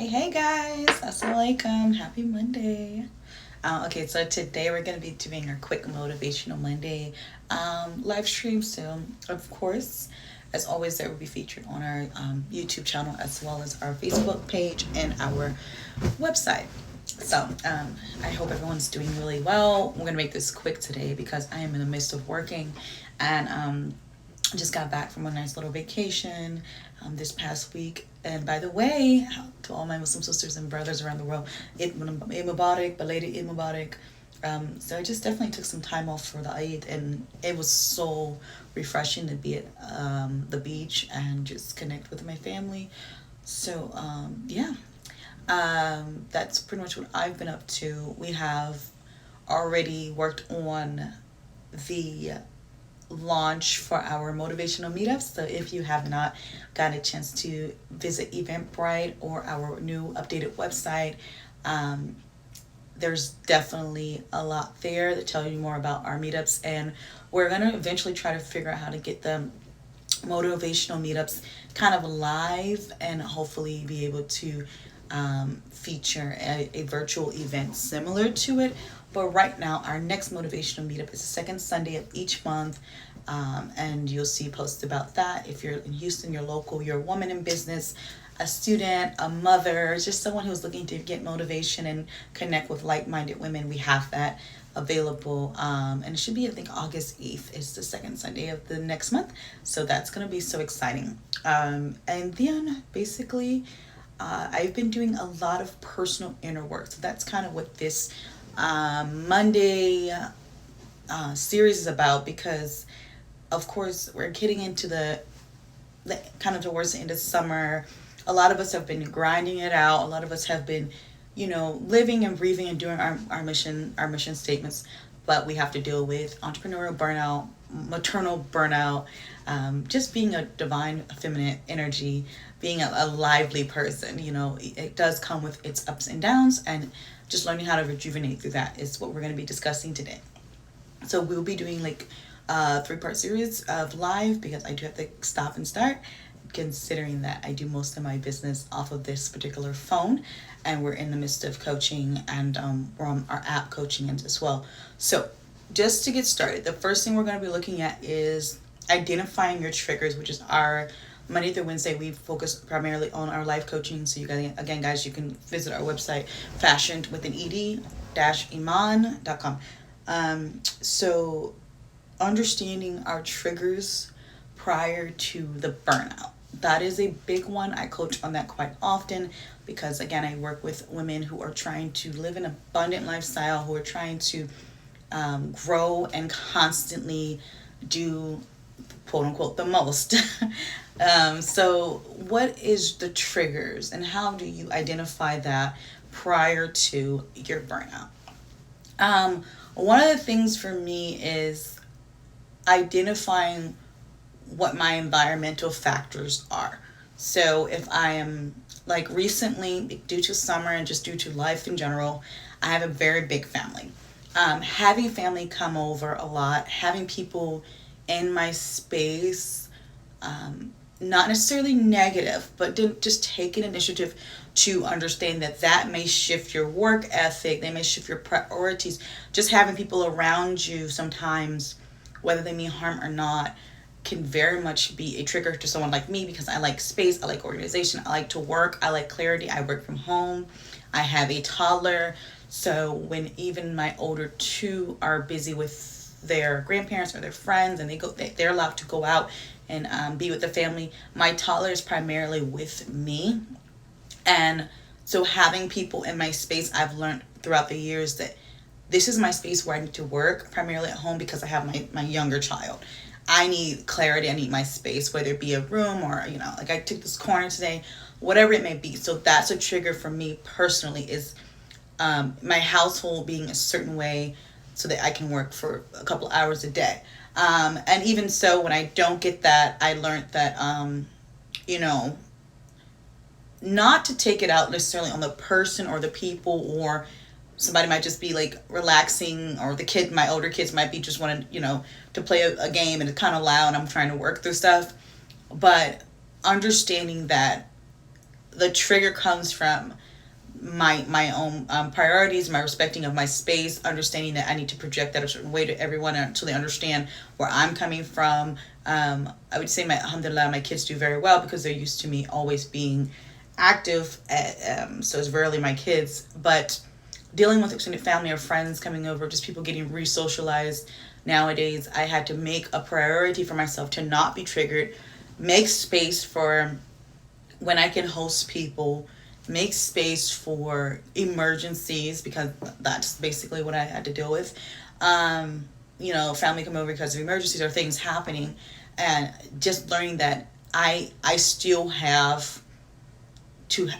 Hey guys, assalamualaikum, happy Monday. Okay, so today we're going to be doing our quick motivational Monday live stream. So, of course, as always, that will be featured on our YouTube channel as well as our Facebook page and our website. So, I hope everyone's doing really well. We're going to make this quick today because I am in the midst of working and just got back from a nice little vacation this past week. And by the way, to all my Muslim sisters and brothers around the world, Eid Mubarak, belated Eid Mubarak. So I just definitely took some time off for the Eid, and it was so refreshing to be at the beach and just connect with my family. So yeah, that's pretty much what I've been up to. We have already worked on the launch for our motivational meetups. So if you have not gotten a chance to visit Eventbrite or our new updated website, um, there's definitely a lot there that tell you more about our meetups, and we're going to eventually try to figure out how to get the motivational meetups kind of live and hopefully be able to feature a virtual event similar to it. But right now, our next motivational meetup is the second Sunday of each month. And you'll see posts about that. If you're in Houston, you're local, you're a woman in business, a student, a mother, just someone who's looking to get motivation and connect with like minded women, we have that available. And it should be, I think, August 8th is the second Sunday of the next month. So that's going to be so exciting. And then basically, I've been doing a lot of personal inner work. So that's kind of what this Monday series is about, because of course we're getting into the kind of towards the end of summer. A lot of us have been grinding it out. A lot of us have been, living and breathing and doing our mission statements, but we have to deal with entrepreneurial burnout, maternal burnout, just being a divine feminine energy, being a lively person. It does come with its ups and downs, and just learning how to rejuvenate through that is what we're going to be discussing today. So we'll be doing like a 3-part series of live, because I do have to stop and start, considering that I do most of my business off of this particular phone, and we're in the midst of coaching, and we're on our app coaching as well. So just to get started, the first thing we're going to be looking at is identifying your triggers, which is our Monday through Wednesday. We focus primarily on our life coaching. So you guys, again, guys, you can visit our website, fashioned with an ed-iman.com. So understanding our triggers prior to the burnout. That is a big one. I coach on that quite often because, again, I work with women who are trying to live an abundant lifestyle, who are trying to grow and constantly do, quote unquote, the most. So what is the triggers, and how do you identify that prior to your burnout? One of the things for me is identifying what my environmental factors are. So if I am, like, recently, due to summer and just due to life in general, I have a very big family. Having family come over a lot, having people in my space, not necessarily negative, but just take an initiative to understand that that may shift your work ethic, they may shift your priorities. Just having people around you sometimes, whether they mean harm or not, can very much be a trigger to someone like me, because I like space, I like organization, I like to work, I like clarity, I work from home, I have a toddler. So when even my older two are busy with their grandparents or their friends, and they're allowed to go out and be with the family, my toddler is primarily with me. And so having people in my space, I've learned throughout the years that this is my space where I need to work, primarily at home, because I have my younger child. I need clarity, I need my space, whether it be a room or, like I took this corner today, whatever it may be. So that's a trigger for me personally, is my household being a certain way so that I can work for a couple hours a day. And even so, when I don't get that, I learned that, not to take it out necessarily on the person or the people, or somebody might just be like relaxing, or my older kids might be just wanting, to play a game and it's kind of loud and I'm trying to work through stuff. But understanding that the trigger comes from my own priorities, my respecting of my space, understanding that I need to project that a certain way to everyone until they understand where I'm coming from. I would say, alhamdulillah, my kids do very well because they're used to me always being active. So it's rarely my kids, but dealing with extended family or friends coming over, just people getting re-socialized nowadays, I had to make a priority for myself to not be triggered, make space for when I can host people, make space for emergencies because that's basically what I had to deal with. Family come over because of emergencies or things happening, and just learning that I still have to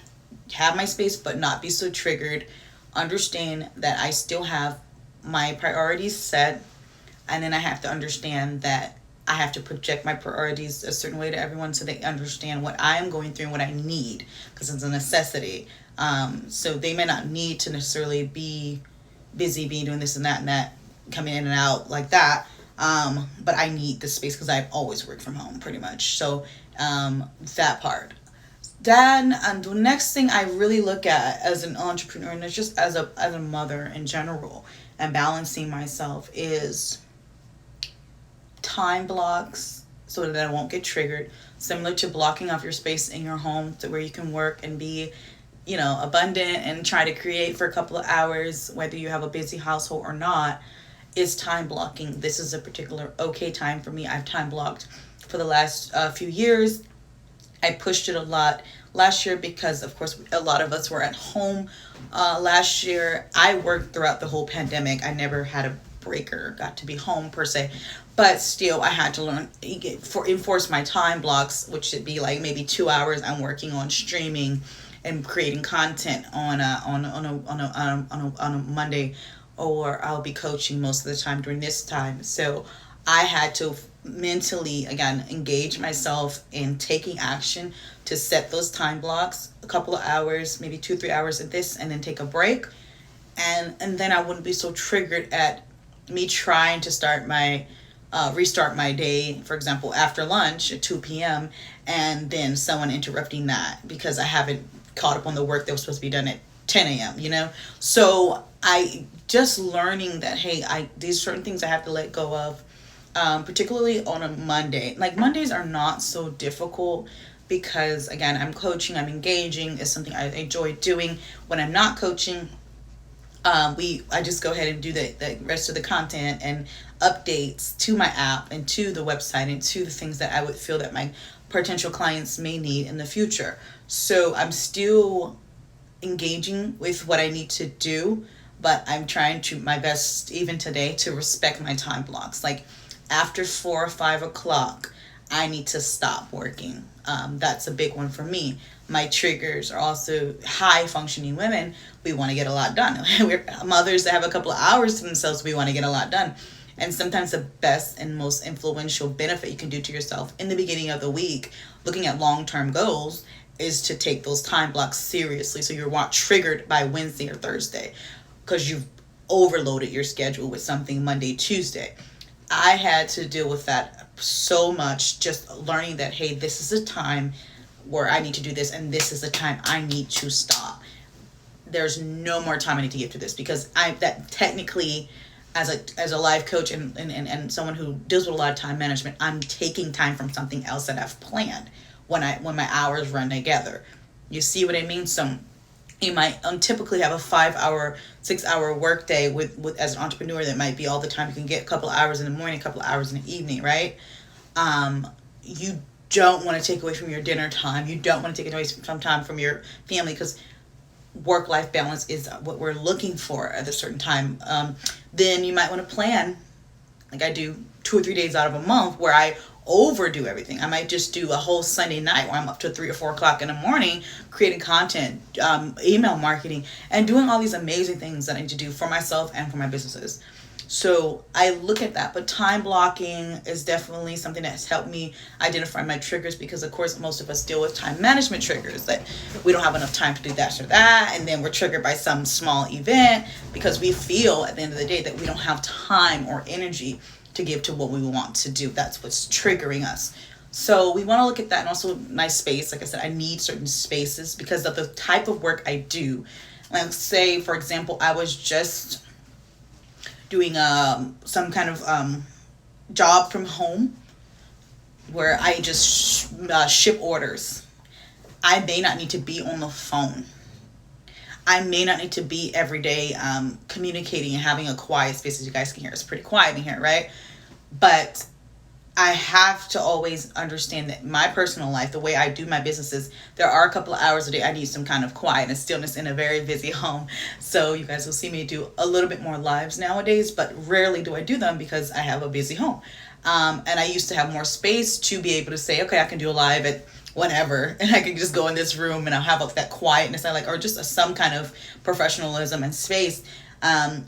have my space but not be so triggered. Understand that I still have my priorities set, and then I have to understand that I have to project my priorities a certain way to everyone so they understand what I'm going through and what I need, because it's a necessity. So they may not need to necessarily be busy being doing this and that, coming in and out like that. But I need the space because I've always worked from home pretty much. So that part. Then the next thing I really look at as an entrepreneur, and it's just as a mother in general, and balancing myself, is time blocks so that I won't get triggered. Similar to blocking off your space in your home to where you can work and be, abundant and try to create for a couple of hours, whether you have a busy household or not, is time blocking. This is a particular okay time for me. I've time blocked for the last few years. I pushed it a lot last year because, of course, a lot of us were at home last year. I worked throughout the whole pandemic. I never had a break or got to be home per se, but still I had to enforce my time blocks, which should be like maybe 2 hours I'm working on streaming and creating content on a Monday, or I'll be coaching most of the time during this time. So I had to mentally, again, engage myself in taking action to set those time blocks, a couple of hours, maybe 2-3 hours at this, and then take a break. And then I wouldn't be so triggered at me trying to restart my day, for example, after lunch at 2 p.m. and then someone interrupting that because I haven't caught up on the work that was supposed to be done at 10 a.m., So I just learning that, hey, these certain things I have to let go of, particularly on a Monday. Like, Mondays are not so difficult because, again, I'm coaching, I'm engaging. It's something I enjoy doing. When I'm not coaching, I just go ahead and do the rest of the content and updates to my app and to the website and to the things that I would feel that my potential clients may need in the future. So I'm still engaging with what I need to do, but I'm trying to my best even today to respect my time blocks. Like, after 4 or 5 o'clock, I need to stop working. That's a big one for me. My triggers are also high functioning women. We want to get a lot done. We're mothers that have a couple of hours to themselves. We want to get a lot done. And sometimes the best and most influential benefit you can do to yourself in the beginning of the week, looking at long-term goals, is to take those time blocks seriously so you're not triggered by Wednesday or Thursday because you've overloaded your schedule with something Monday, Tuesday. I had to deal with that so much, just learning that, hey, this is a time where I need to do this and this is the time I need to stop. There's no more time I need to give to this because that technically, as a life coach and someone who deals with a lot of time management, I'm taking time from something else that I've planned when my hours run together. You see what I mean? So you might typically have a 5-hour, 6-hour workday with as an entrepreneur. That might be all the time you can get. A couple of hours in the morning, a couple of hours in the evening, right? You don't want to take away from your dinner time. You don't want to take away some time from your family because work-life balance is what we're looking for at a certain time. Then you might want to plan, like I do, 2 or 3 days out of a month where I overdo everything. I might just do a whole Sunday night where I'm up to 3 or 4 o'clock in the morning creating content, email marketing, and doing all these amazing things that I need to do for myself and for my businesses. So I look at that, but time blocking is definitely something that's helped me identify my triggers because, of course, most of us deal with time management triggers, that we don't have enough time to do that or that, and then we're triggered by some small event because we feel at the end of the day that we don't have time or energy to give to what we want to do. That's what's triggering us. So we want to look at that, and also nice space. Like I said, I need certain spaces because of the type of work I do. Like say, for example, I was just doing some kind of job from home where I just ship orders. I may not need to be on the phone. I may not need to be every day communicating and having a quiet space. As you guys can hear, it's pretty quiet in here, right? But I have to always understand that my personal life, the way I do my businesses, there are a couple of hours a day I need some kind of quiet and stillness in a very busy home. So you guys will see me do a little bit more lives nowadays, but rarely do I do them because I have a busy home. And I used to have more space to be able to say, okay, I can do a live at whenever, and I can just go in this room and I'll have that quietness I like, or just some kind of professionalism and space.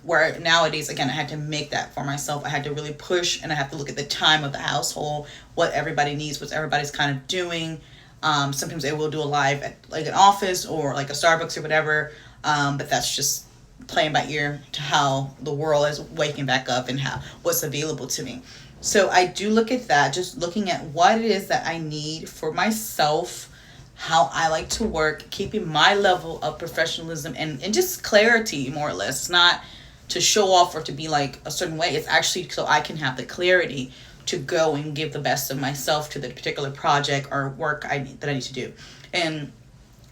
Where nowadays, again, I had to make that for myself. I had to really push, and I have to look at the time of the household, what everybody needs, what everybody's kind of doing. Sometimes I will do a live at like an office or like a Starbucks or whatever, but that's just playing by ear to how the world is waking back up and how what's available to me. So I do look at that, just looking at what it is that I need for myself, how I like to work, keeping my level of professionalism and just clarity, more or less. It's not to show off or to be like a certain way. It's actually so I can have the clarity to go and give the best of myself to the particular project or work that I need to do. And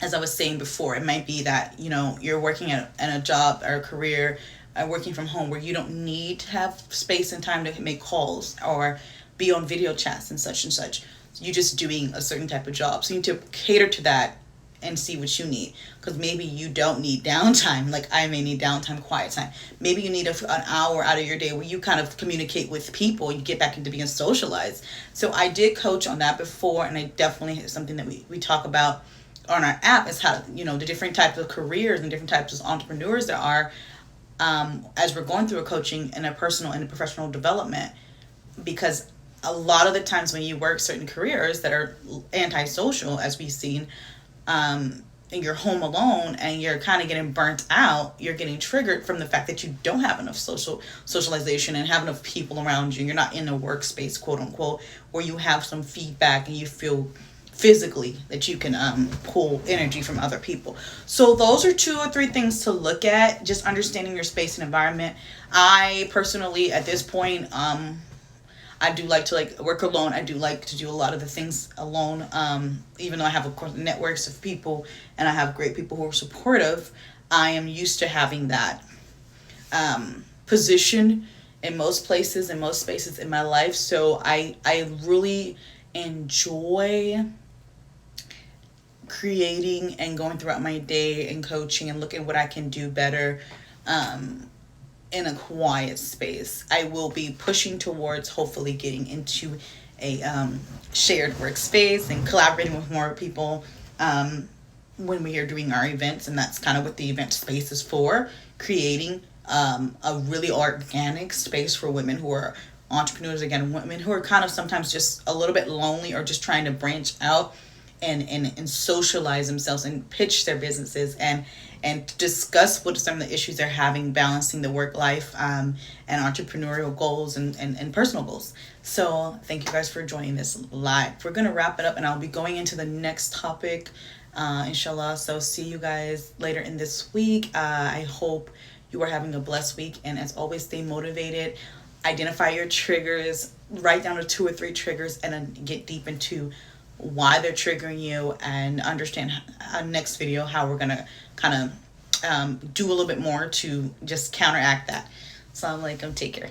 as I was saying before, it might be that, you're working at a job or a career, working from home, where you don't need to have space and time to make calls or be on video chats and such and such. You're just doing a certain type of job. So you need to cater to that and see what you need. Because maybe you don't need downtime. Like I may need downtime, quiet time. Maybe you need an hour out of your day where you kind of communicate with people. You get back into being socialized. So I did coach on that before, and I definitely is something that we talk about on our app is how, the different types of careers and different types of entrepreneurs there are as we're going through a coaching and a personal and a professional development. Because a lot of the times when you work certain careers that are antisocial, as we've seen, and you're home alone and you're kind of getting burnt out, you're getting triggered from the fact that you don't have enough socialization and have enough people around you. You're not in a workspace, quote unquote, where you have some feedback and you feel physically that you can pull energy from other people. So those are 2 or 3 things to look at, just understanding your space and environment. I personally, at this point, I do like to work alone. I do like to do a lot of the things alone. Even though I have, of course, networks of people and I have great people who are supportive, I am used to having that position in most places and most spaces in my life. So I really enjoy creating and going throughout my day and coaching and looking at what I can do better in a quiet space. I will be pushing towards hopefully getting into a shared workspace and collaborating with more people when we are doing our events, and that's kind of what the event space is for, creating a really organic space for women who are entrepreneurs, again, women who are kind of sometimes just a little bit lonely or just trying to branch out and socialize themselves and pitch their businesses and discuss what some of the issues they're having balancing the work life and entrepreneurial goals and personal goals. So thank you guys for joining this live. We're going to wrap it up and I'll be going into the next topic, inshallah. So see you guys later in this week. I hope you are having a blessed week, and as always, stay motivated. Identify your triggers, write down 2 or 3 triggers, and then get deep into why they're triggering you, and understand next video how we're gonna kind of do a little bit more to just counteract that. Assalamu alaikum, take care.